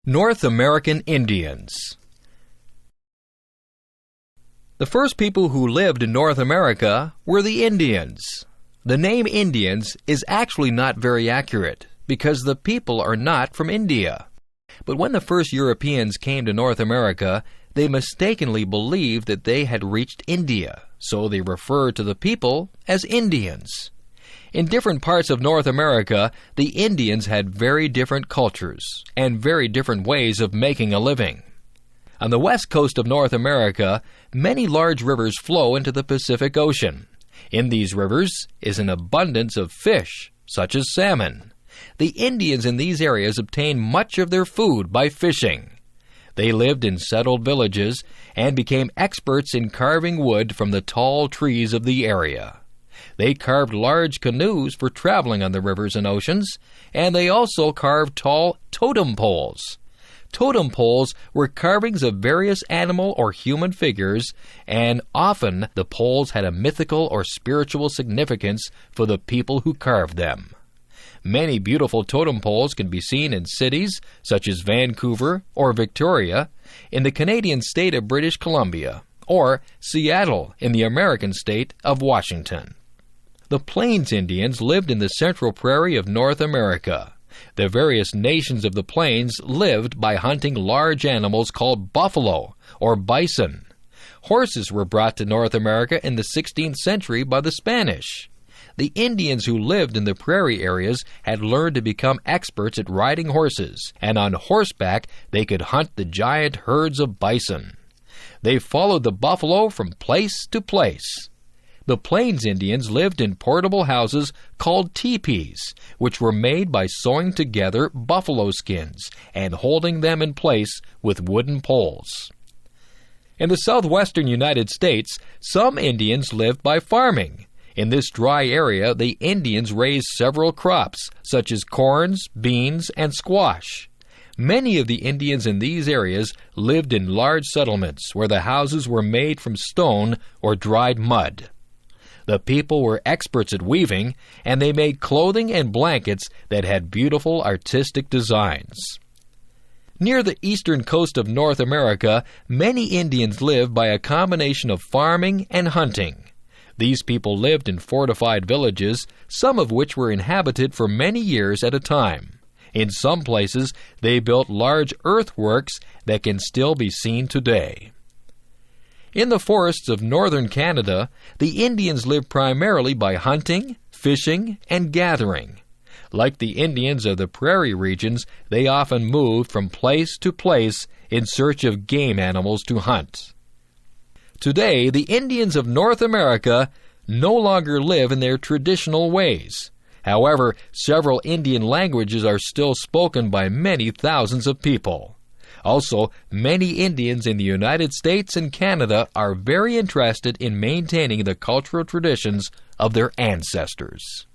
North American Indians. The first people who lived in North America were the Indians. The name Indians is actually not very accurate because the people are not from India. But when the first Europeans came to North America, they mistakenly believed that they had reached India, so they referred to the people as Indians. In different parts of North America, the Indians had very different cultures and very different ways of making a living. On the west coast of North America, many large rivers flow into the Pacific Ocean. In these rivers is an abundance of fish, such as salmon. The Indians in these areas obtained much of their food by fishing. They lived in settled villages and became experts in carving wood from the tall trees of the area. They carved large canoes for traveling on the rivers and oceans, and they also carved tall totem poles. Totem poles were carvings of various animal or human figures, and often the poles had a mythical or spiritual significance for the people who carved them. Many beautiful totem poles can be seen in cities such as Vancouver or Victoria, in the Canadian state of British Columbia, or Seattle in the American state of Washington. The Plains Indians lived in the central prairie of North America. The various nations of the plains lived by hunting large animals called buffalo or bison. Horses were brought to North America in the 16th century by the Spanish. The Indians who lived in the prairie areas had learned to become experts at riding horses, and on horseback they could hunt the giant herds of bison. They followed the buffalo from place to place. The Plains Indians lived in portable houses called teepees, which were made by sewing together buffalo skins and holding them in place with wooden poles. In the southwestern United States, some Indians lived by farming. In this dry area, the Indians raised several crops, such as corns, beans, and squash. Many of the Indians in these areas lived in large settlements where the houses were made from stone or dried mud. The people were experts at weaving, and they made clothing and blankets that had beautiful artistic designs. Near the eastern coast of North America, many Indians lived by a combination of farming and hunting. These people lived in fortified villages, some of which were inhabited for many years at a time. In some places, they built large earthworks that can still be seen today. In the forests of northern Canada, the Indians lived primarily by hunting, fishing, and gathering. Like the Indians of the prairie regions, they often moved from place to place in search of game animals to hunt. Today, the Indians of North America no longer live in their traditional ways. However, several Indian languages are still spoken by many thousands of people. Also, many Indians in the United States and Canada are very interested in maintaining the cultural traditions of their ancestors.